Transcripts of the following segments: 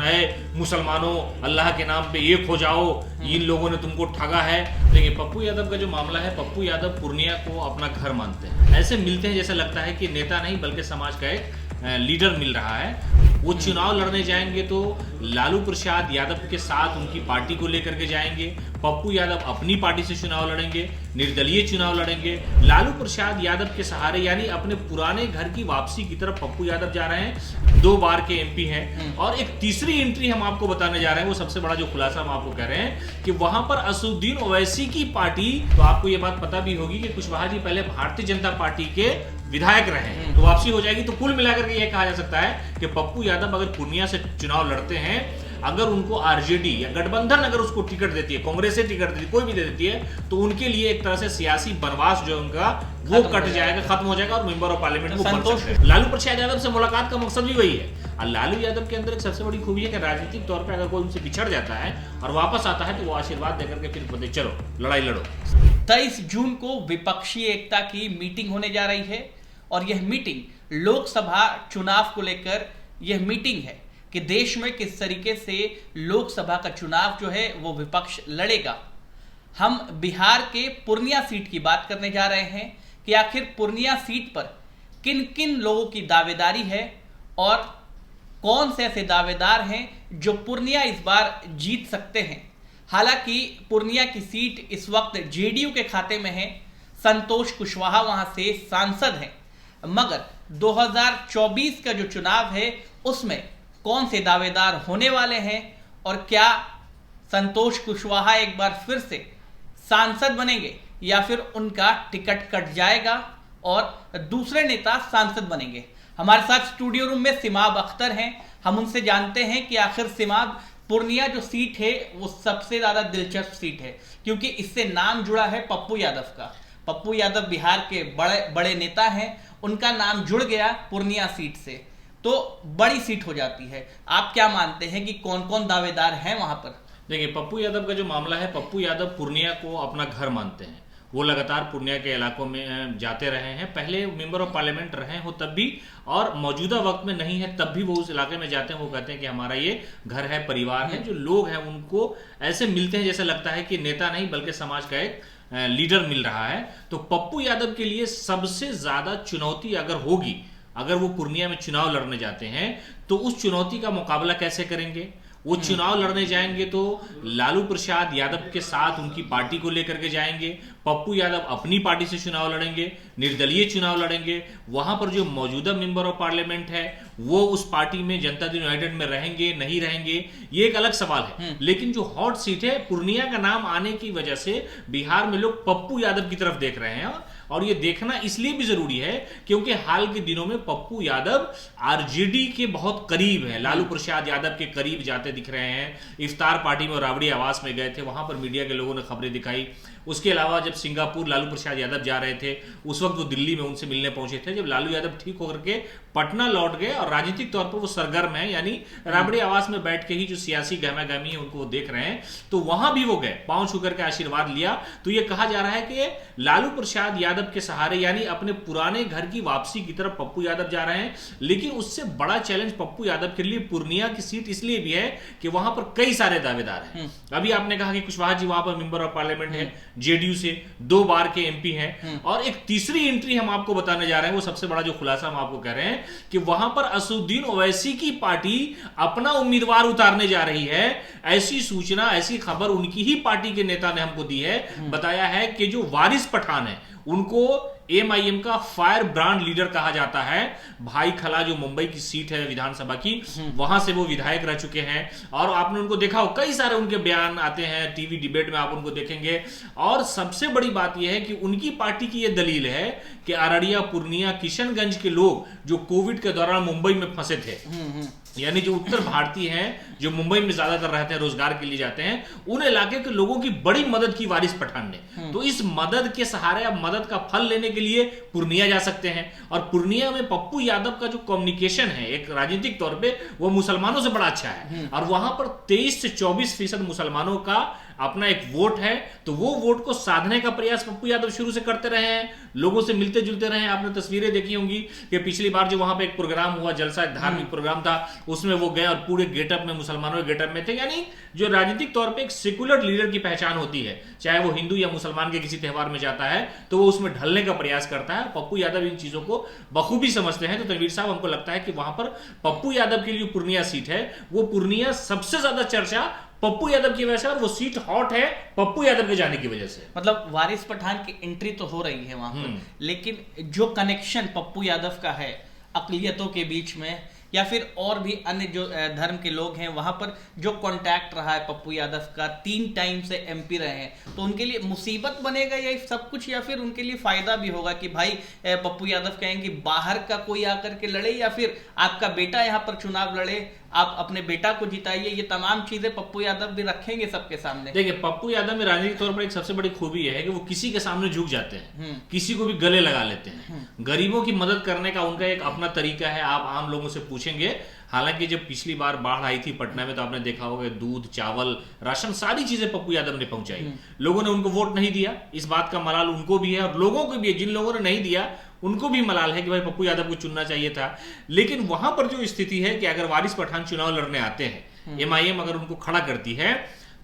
है मुसलमानों अल्लाह के नाम पे एक हो जाओ, इन लोगों ने तुमको ठगा है। देखिए पप्पू यादव का जो मामला है, पप्पू यादव पूर्णिया को अपना घर मानते हैं। ऐसे मिलते हैं जैसे लगता है कि नेता नहीं बल्कि समाज का एक लीडर मिल रहा है। वो चुनाव लड़ने जाएंगे तो लालू प्रसाद यादव के साथ उनकी पार्टी को लेकर के जाएंगे। पप्पू यादव अपनी पार्टी से चुनाव लड़ेंगे, निर्दलीय चुनाव लड़ेंगे। लालू प्रसाद यादव के सहारे यानी अपने पुराने घर की वापसी की तरफ पप्पू यादव जा रहे हैं। 2 बार के एमपी हैं और एक तीसरी एंट्री हम आपको बताने जा रहे हैं। वो सबसे बड़ा जो खुलासा हम आपको कह रहे हैं कि वहां पर असदुद्दीन ओवैसी की पार्टी, तो आपको ये बात पता भी होगी कि कुशवाहा जी पहले भारतीय जनता पार्टी के विधायक रहे हैं, तो वापसी हो जाएगी। तो कुल मिलाकर के यह कहा जा सकता है कि पप्पू यादव अगर पूर्णिया से चुनाव लड़ते हैं, अगर उनको आरजेडी या गठबंधन अगर उसको टिकट देती है, कांग्रेस से टिकट देती है, कोई भी दे देती है, तो उनके लिए एक तरह से सियासी वनवास जो उनका वो कट जाएगा, खत्म हो जाएगा और मेंबर ऑफ पार्लियामेंट वो बन सकते हैं। लालू प्रसाद यादव से मुलाकात का मकसद भी वही है। और लालू यादव के अंदर एक सबसे बड़ी खूबी है कि राजनीतिक तौर पर अगर कोई उनसे बिछड़ जाता है और वापस आता है तो वो आशीर्वाद देकर के फिर बोलते चलो लड़ाई लड़ो। 23 जून को विपक्षी एकता की मीटिंग होने जा रही है और यह मीटिंग लोकसभा चुनाव को लेकर यह मीटिंग है कि देश में किस तरीके से लोकसभा का चुनाव जो है वो विपक्ष लड़ेगा। हम बिहार के पूर्णिया सीट की बात करने जा रहे हैं कि आखिर पूर्णिया सीट पर किन किन लोगों की दावेदारी है और कौन से ऐसे दावेदार हैं जो पूर्णिया इस बार जीत सकते हैं। हालांकि पूर्णिया की सीट इस वक्त जेडीयू के खाते में है, संतोष कुशवाहा वहां से सांसद हैं, मगर 2024 का जो चुनाव है उसमें कौन से दावेदार होने वाले हैं और क्या संतोष कुशवाहा एक बार फिर से सांसद बनेंगे या फिर उनका टिकट कट जाएगा और दूसरे नेता सांसद बनेंगे। हमारे साथ स्टूडियो रूम में सिमाब अख्तर हैं, हम उनसे जानते हैं कि आखिर सिमाब पूर्णिया जो सीट है वो सबसे ज्यादा दिलचस्प सीट है क्योंकि इससे नाम जुड़ा है पप्पू यादव का। पप्पू यादव बिहार के बड़े बड़े नेता हैं, उनका नाम जुड़ गया पूर्णिया सीट से तो बड़ी सीट हो जाती है। आप क्या मानते हैं कि कौन कौन दावेदार हैं वहां पर? देखिए पप्पू यादव का जो मामला है, पप्पू यादव पूर्णिया को अपना घर मानते हैं। वो लगातार पूर्णिया के इलाकों में जाते रहे हैं, पहले मेंबर ऑफ पार्लियामेंट रहे हो तब भी और मौजूदा वक्त में नहीं है तब भी वो उस इलाके में जाते हैं। वो कहते हैं कि हमारा ये घर है, परिवार है। जो लोग हैं उनको ऐसे मिलते हैं जैसे लगता है कि नेता नहीं बल्कि समाज का एक लीडर मिल रहा है। तो पप्पू यादव के लिए सबसे ज्यादा चुनौती अगर होगी, अगर वो पूर्णिया में चुनाव लड़ने जाते हैं तो उस चुनौती का मुकाबला कैसे करेंगे। वो चुनाव लड़ने जाएंगे तो लालू प्रसाद यादव के साथ उनकी पार्टी को लेकर के जाएंगे। पप्पू यादव अपनी पार्टी से चुनाव लड़ेंगे, निर्दलीय चुनाव लड़ेंगे। वहां पर जो मौजूदा मेंबर ऑफ पार्लियामेंट है वो उस पार्टी में जनता दल यूनाइटेड में रहेंगे नहीं रहेंगे ये एक अलग सवाल है। लेकिन जो हॉट सीट है, पूर्णिया का नाम आने की वजह से बिहार में लोग पप्पू यादव की तरफ देख रहे हैं और ये देखना इसलिए भी जरूरी है क्योंकि हाल के दिनों में पप्पू यादव आरजेडी के बहुत करीब है, लालू प्रसाद यादव के करीब जाते दिख रहे हैं। इफ्तार पार्टी में राबड़ी आवास में गए थे, वहां पर मीडिया के लोगों ने खबरें दिखाई। उसके अलावा जब सिंगापुर लालू प्रसाद यादव जा रहे थे उस वक्त वो दिल्ली में उनसे मिलने पहुंचे थे। जब लालू यादव ठीक होकर के पटना लौट गए और राजनीतिक तौर पर वो सरगर्म है, यानी राबड़ी आवास में बैठ के ही जो सियासी गहमा गहमी है उनको वो देख रहे हैं, तो वहां भी वो गए, पांव छू करके आशीर्वाद लिया। तो ये कहा जा रहा है कि लालू प्रसाद यादव के सहारे यानी अपने पुराने घर की वापसी की तरफ पप्पू यादव जा रहे हैं। लेकिन उससे बड़ा चैलेंज पप्पू यादव के लिए पूर्णिया की सीट इसलिए भी है कि वहां पर कई सारे दावेदार हैं। अभी आपने कहा कि कुशवाहा जी वहां पर मेंबर ऑफ पार्लियामेंट है, जेडीयू से 2 बार के एमपी हैं और एक तीसरी एंट्री हम आपको बताने जा रहे हैं। वो सबसे बड़ा जो खुलासा हम आपको कह रहे हैं कि वहां पर असदुद्दीन ओवैसी की पार्टी अपना उम्मीदवार उतारने जा रही है। ऐसी सूचना, ऐसी खबर उनकी ही पार्टी के नेता ने हमको दी है। बताया है कि जो वारिस पठान है उनको एमआईएम का फायर ब्रांड लीडर कहा जाता है। भाई खला जो मुंबई की सीट है विधानसभा की, वहां से वो विधायक रह चुके हैं और आपने उनको देखा हो, कई सारे उनके बयान आते हैं टीवी डिबेट में, आप उनको देखेंगे। और सबसे बड़ी बात यह है कि उनकी पार्टी की यह दलील है कि अररिया, पूर्णिया, किशनगंज के लोग जो कोविड के दौरान मुंबई में फंसे थे, यानी जो उत्तर भारतीय हैं जो मुंबई में ज्यादातर रहते हैं, रोजगार के लिए जाते हैं, उन इलाके के लोगों की बड़ी मदद की वारिस पठान ने। तो इस मदद के सहारे अब मदद का फल लेने के लिए पूर्णिया जा सकते हैं। और पूर्णिया में पप्पू यादव का जो कम्युनिकेशन है एक राजनीतिक तौर पे वो मुसलमानों से बड़ा अच्छा है और वहां पर 23 से 24% मुसलमानों का अपना एक वोट है, तो वो वोट को साधने का प्रयास पप्पू यादव शुरू से करते रहे हैं, लोगों से मिलते जुलते रहे हैं। आपने तस्वीरें देखी होंगी कि पिछली बार जो वहां पे एक प्रोग्राम हुआ, जलसा, एक धार्मिक प्रोग्राम था, उसमें वो गए और पूरे गेटअप में, मुसलमानों के गेटअप में थे। यानी जो राजनीतिक तौर पे एक सेकुलर लीडर की पहचान होती है, चाहे वो हिंदू या मुसलमान के किसी त्योहार में जाता है तो वो उसमें ढलने का प्रयास करता है। पप्पू यादव इन चीजों को बखूबी समझते हैं। तो तनवीर साहब, हमको लगता है कि वहां पर पप्पू यादव के लिए पूर्णिया सीट है, वो पूर्णिया सबसे ज्यादा चर्चा पप्पू यादव की वजह से, और वो सीट हॉट है पप्पू यादव के जाने की वजह से। मतलब वारिस पठान की एंट्री तो हो रही है वहां पर, लेकिन जो कनेक्शन पप्पू यादव का है अकलियतों के बीच में या फिर और भी अन्य जो धर्म के लोग हैं, वहां पर जो कांटेक्ट रहा है पप्पू यादव का, 3 टाइम से एमपी रहे हैं, तो उनके लिए मुसीबत बनेगा ये सब कुछ, या फिर उनके लिए फायदा भी होगा कि भाई पप्पू यादव कहेंगे बाहर का कोई आकर के लड़े या फिर आपका बेटा यहां पर चुनाव लड़े, आप अपने बेटा को जिताइए। ये तमाम चीजें पप्पू यादव भी रखेंगे सबके सामने। देखिए, पप्पू यादव में राजनीतिक तौर पर एक सबसे बड़ी खूबी यह है कि वो किसी के सामने झुक जाते हैं, किसी को भी गले लगा लेते हैं। गरीबों की मदद करने का उनका एक अपना तरीका है। आप आम लोगों से पूछेंगे, हालांकि जब पिछली बार बाढ़ आई थी पटना में तो आपने देखा होगा दूध, चावल, राशन, सारी चीजें पप्पू यादव ने पहुंचाई। लोगों ने उनको वोट नहीं दिया, इस बात का मलाल उनको भी है और लोगों को भी है। जिन लोगों ने नहीं दिया उनको भी मलाल है कि भाई पप्पू यादव को चुनना चाहिए था। लेकिन वहां पर जो स्थिति है कि अगर वारिस पठान चुनाव लड़ने आते हैं, एमआईएम अगर उनको खड़ा करती है,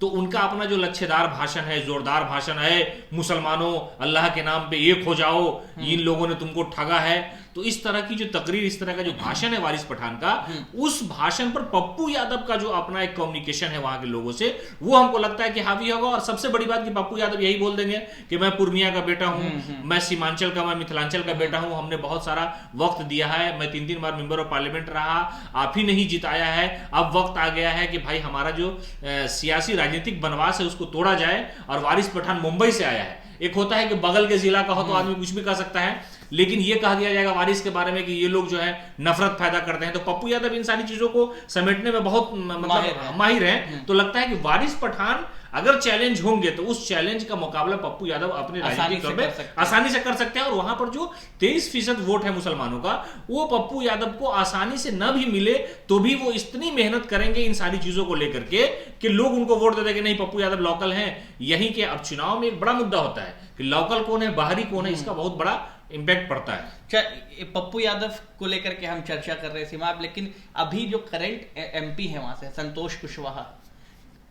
तो उनका अपना जो लच्छेदार भाषण है, जोरदार भाषण है, मुसलमानों अल्लाह के नाम पे एक हो जाओ, इन लोगों ने तुमको ठगा है, तो इस तरह की जो तकरीर, इस तरह का जो भाषण है वारिस पठान का, उस भाषण पर पप्पू यादव का जो अपना एक कम्युनिकेशन है वहां के लोगों से, वो हमको लगता है कि हावी होगा। और सबसे बड़ी बात कि पप्पू यादव यही बोल देंगे कि मैं पूर्णिया का बेटा हूं, मैं सीमांचल का, मैं मिथिलांचल का बेटा हूं, हमने बहुत सारा वक्त दिया है, मैं 3 बार मेंबर ऑफ पार्लियामेंट रहा, आप ही नहीं जिताया है, अब वक्त आ गया है कि भाई हमारा जो सियासी राजनीतिक बनवास है उसको तोड़ा जाए। और वारिस पठान मुंबई से आया है। एक होता है कि बगल के जिला का हो तो आदमी कुछ भी कह सकता है, लेकिन ये कहा दिया जाएगा वारिस के बारे में कि ये लोग जो है नफरत पैदा करते हैं। तो पप्पू यादव इन सारी चीजों को समेटने में बहुत मतलब माहिर है। तो लगता है कि वारिस पठान अगर चैलेंज होंगे तो उस चैलेंज का मुकाबला पप्पू यादव अपने राजनीतिक तौर पे आसानी से कर सकते हैं। और वहां पर जो 23% वोट है मुसलमानों का, वो पप्पू यादव को आसानी से न भी मिले तो भी वो इतनी मेहनत करेंगे इन सारी चीजों को लेकर के कि लोग उनको वोट दे देंगे, नहीं पप्पू यादव लोकल हैं। यही के अब चुनाव में एक बड़ा मुद्दा होता है कि लोकल कौन है, बाहरी कौन है, इसका बहुत बड़ा इंपैक्ट पड़ता है। पप्पू यादव को लेकर के हम चर्चा कर रहे थे सीमा, लेकिन अभी जो करंट एमपी है वहां से संतोष कुशवाहा,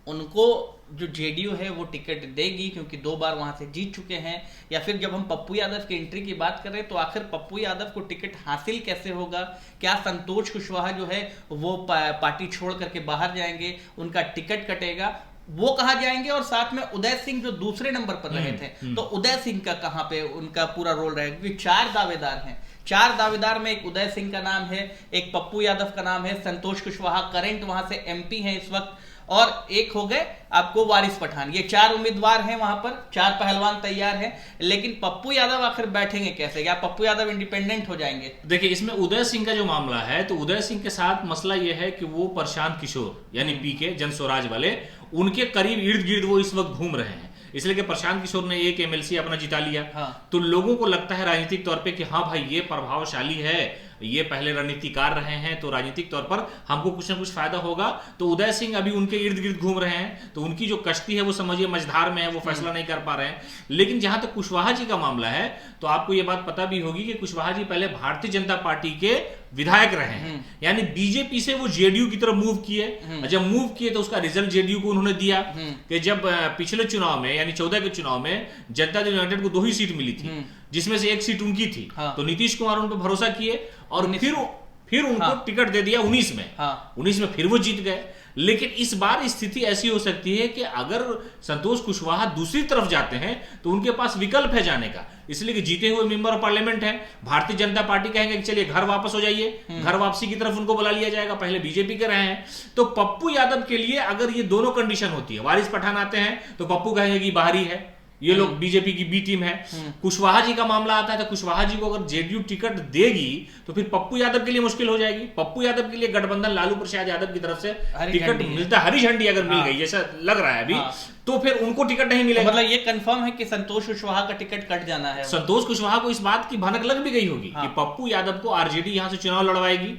उनको जो जेडीयू है वो टिकट देगी क्योंकि 2 बार वहां से जीत चुके हैं। या फिर जब हम पप्पू यादव की एंट्री की बात कर रहे हैं तो आखिर पप्पू यादव को टिकट हासिल कैसे होगा? क्या संतोष कुशवाहा जो है वो पार्टी छोड़ करके बाहर जाएंगे, उनका टिकट कटेगा, वो कहा जाएंगे? और साथ में उदय सिंह जो दूसरे नंबर पर रहे थे, तो उदय सिंह का कहां पे उनका पूरा रोल रहेगा? क्योंकि 4 दावेदार हैं, 4 दावेदार में एक उदय सिंह का नाम है, एक पप्पू यादव का नाम है, संतोष कुशवाहा करंट वहां से एमपी हैं इस वक्त, और एक हो गए आपको वारिस पठान। ये 4 उम्मीदवार हैं वहां पर, 4 पहलवान तैयार हैं। लेकिन पप्पू यादव आखिर बैठेंगे कैसे? या पप्पू यादव इंडिपेंडेंट हो जाएंगे? देखिए, इसमें उदय सिंह का जो मामला है, तो उदय सिंह के साथ मसला यह है कि वो प्रशांत किशोर यानी पीके जन स्वराज वाले, उनके करीब इर्द गिर्द वो इस वक्त घूम रहे हैं। इसलिए कि प्रशांत किशोर ने एक एमएलसी अपना जिता लिया। हाँ। तो लोगों को लगता है राजनीतिक तौर पे कि हाँ भाई ये प्रभावशाली है, ये पहले रणनीतिकार रहे हैं, तो राजनीतिक तौर पर हमको कुछ ना कुछ फायदा होगा। तो उदय सिंह अभी उनके इर्द गिर्द घूम रहे हैं, तो उनकी जो कश्ती है वो समझिए मझधार में है, वो फैसला नहीं कर पा रहे हैं। लेकिन जहां तक कुशवाहा जी का मामला है, तो आपको ये बात पता भी होगी कि कुशवाहा जी पहले भारतीय जनता पार्टी के विधायक रहे हैं, यानी बीजेपी से वो जेडीयू की तरफ मूव किए। जब मूव किए तो उसका रिजल्ट जेडीयू को उन्होंने दिया कि जब पिछले चुनाव में यानी 14 के चुनाव में जनता दल यूनाइटेड को 2 ही सीट मिली थी, जिसमें से 1 सीट उनकी थी। हाँ। तो नीतीश कुमार उन पर भरोसा किए और फिर उनको हाँ। टिकट दे दिया 19 में। हाँ। 19 में फिर वो जीत गए। लेकिन इस बार स्थिति ऐसी हो सकती है कि अगर संतोष कुशवाहा दूसरी तरफ जाते हैं तो उनके पास विकल्प है जाने का, इसलिए कि जीते हुए मेंबर ऑफ पार्लियामेंट है। भारतीय जनता पार्टी कहेंगे कि चलिए घर वापस हो जाइए, घर वापसी की तरफ उनको बुला लिया जाएगा, पहले बीजेपी के रहे हैं। तो पप्पू यादव के लिए अगर ये दोनों कंडीशन होती है, वारिस पठान आते हैं तो पप्पू कहेंगे कि बाहरी है, ये लोग बीजेपी की बी टीम है। कुशवाहा जी का मामला आता है तो कुशवाहा जी को अगर जेडीयू टिकट देगी तो फिर पप्पू यादव के लिए मुश्किल हो जाएगी। पप्पू यादव के लिए गठबंधन लालू प्रसाद यादव की तरफ से टिकट मिलता, हरी झंडी अगर मिल गई जैसा लग रहा है अभी, तो फिर उनको टिकट नहीं मिलेगा। तो मतलब ये कंफर्म है कि संतोष कुशवाहा का टिकट कट जाना है। संतोष कुशवाहा को इस बात की भनक लग भी गई होगी कि पप्पू यादव को आरजेडी यहां से चुनाव लड़वाएगी।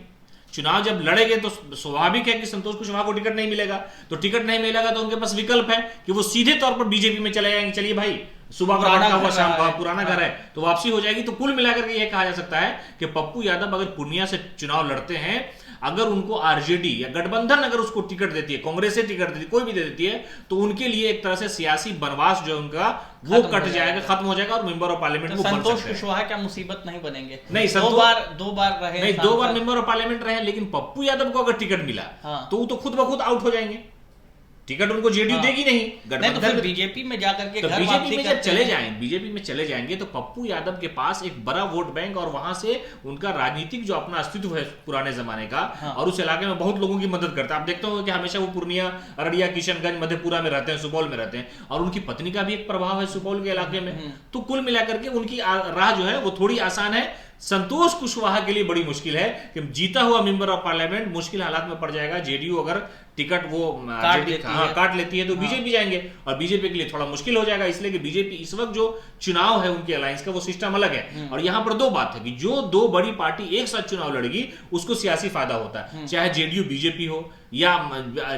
चुनाव जब लड़ेंगे तो स्वाभाविक है कि संतोष कुशवाहा को टिकट नहीं मिलेगा। तो टिकट नहीं मिलेगा तो उनके पास विकल्प है कि वो सीधे तौर पर बीजेपी में चले जाएंगे। चलिए भाई, सुबह का बढ़ता हुआ शाम का पुराना घर है, तो वापसी हो जाएगी। तो कुल मिलाकर के यह कहा जा सकता है कि पप्पू यादव अगर पूर्णिया से चुनाव लड़ते हैं, अगर उनको आरजेडी या गठबंधन अगर उसको टिकट देती है, कांग्रेस से टिकट देती है, कोई भी दे देती है, तो उनके लिए एक तरह से सियासी बनवास जो है उनका वो कट जाएगा, खत्म हो जाएगा और मेंबर ऑफ पार्लियामेंट वो बन सकते हैं। संतोष कुशवाहा क्या मुसीबत नहीं बनेंगे? नहीं, दो बार रहे, नहीं, 2 बार मेंबर ऑफ पार्लियामेंट रहे, लेकिन पप्पू यादव को अगर टिकट मिला तो वो तो खुद ब खुद आउट हो जाएंगे। टिकट उनको जेडीयू देगी नहीं, गठबंधन बीजेपी में जाकर के घर बीजेपी में जब चले जाएंगे, बीजेपी में चले जाएंगे तो पप्पू यादव के पास एक बड़ा वोट बैंक और वहां से उनका राजनीतिक जो अपना अस्तित्व है पुराने जमाने का, और उस इलाके में बहुत लोगों की मदद करता है। आप देखते हो कि हमेशा वो पूर्णिया, अररिया, किशनगंज, मधेपुरा में रहते हैं, सुपौल में रहते हैं, और उनकी पत्नी का भी एक प्रभाव है सुपौल के इलाके में। तो कुल मिलाकर के उनकी राह जो है वो थोड़ी आसान है। संतोष कुशवाहा के लिए बड़ी मुश्किल है कि जीता हुआ मेंबर ऑफ पार्लियामेंट मुश्किल हालात में पड़ जाएगा। जेडीयू अगर टिकट वो काट लेती है तो बीजेपी जाएंगे, और बीजेपी के लिए थोड़ा मुश्किल हो जाएगा, इसलिए कि बीजेपी इस वक्त जो चुनाव है उनके अलायंस का वो सिस्टम अलग है। और यहां पर 2 बात है कि जो 2 बड़ी पार्टी एक साथ चुनाव लड़ेगी उसको सियासी फायदा होता है, चाहे जेडीयू बीजेपी हो या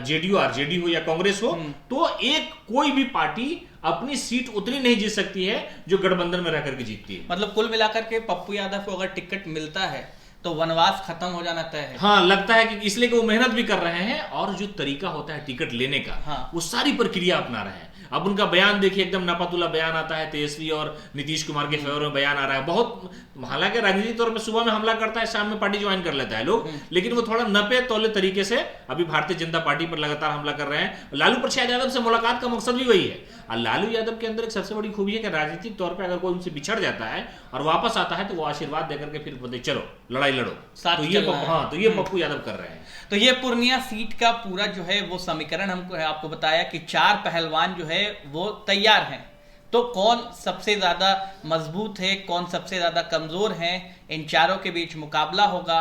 जेडीयू आरजेडी हो या कांग्रेस हो। तो एक कोई भी पार्टी अपनी सीट उतनी नहीं जीत सकती है जो गठबंधन में रह करके जीतती है। मतलब कुल मिलाकर के पप्पू यादव को अगर टिकट मिलता है तो वनवास खत्म हो जाना तय है। हाँ, लगता है कि इसलिए कि वो मेहनत भी कर रहे हैं, और जो तरीका होता है टिकट लेने का, वो सारी प्रक्रिया अपना रहे हैं। अब उनका बयान देखिए, एकदम नापातुला बयान आता है, तेजस्वी और नीतीश कुमार के फेवर में बयान आ रहा है। बहुत, हालांकि राजनीतिक तौर पे सुबह में हमला करता है, शाम में पार्टी ज्वाइन कर लेता है लोग, लेकिन वो थोड़ा नपे तौले तरीके से अभी भारतीय जनता पार्टी पर लगातार हमला कर रहे हैं। लालू प्रसाद यादव से मुलाकात का मकसद भी वही है। और लालू यादव के अंदर एक सबसे बड़ी खूबी है कि राजनीतिक तौर पर अगर कोई उनसे बिछड़ जाता है और वापस आता है तो वो आशीर्वाद देकर के फिर बोलते चलो लड़ाई लड़ो। तो ये पप्पू यादव कर रहे हैं। तो ये पूर्णिया सीट का पूरा जो है वो समीकरण हमको आपको बताया कि 4 पहलवान जो है वो तैयार हैं। तो कौन सबसे ज्यादा मजबूत है, कौन सबसे ज्यादा कमजोर है, इन चारों के बीच मुकाबला होगा।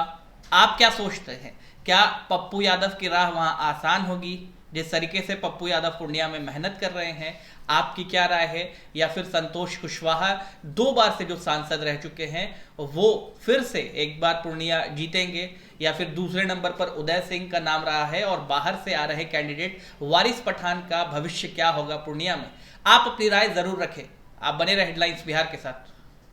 आप क्या सोचते हैं? क्या पप्पू यादव की राह वहां आसान होगी जिस तरीके से पप्पू यादव पूर्णिया में मेहनत कर रहे हैं? आपकी क्या राय है? या फिर संतोष कुशवाहा 2 बार से जो सांसद रह चुके हैं वो फिर से एक बार पूर्णिया जीतेंगे? या फिर दूसरे नंबर पर उदय सिंह का नाम रहा है और बाहर से आ रहे कैंडिडेट वारिस पठान का भविष्य क्या होगा पूर्णिया में? आप अपनी राय जरूर रखें। आप बने रहे हेडलाइंस बिहार के साथ।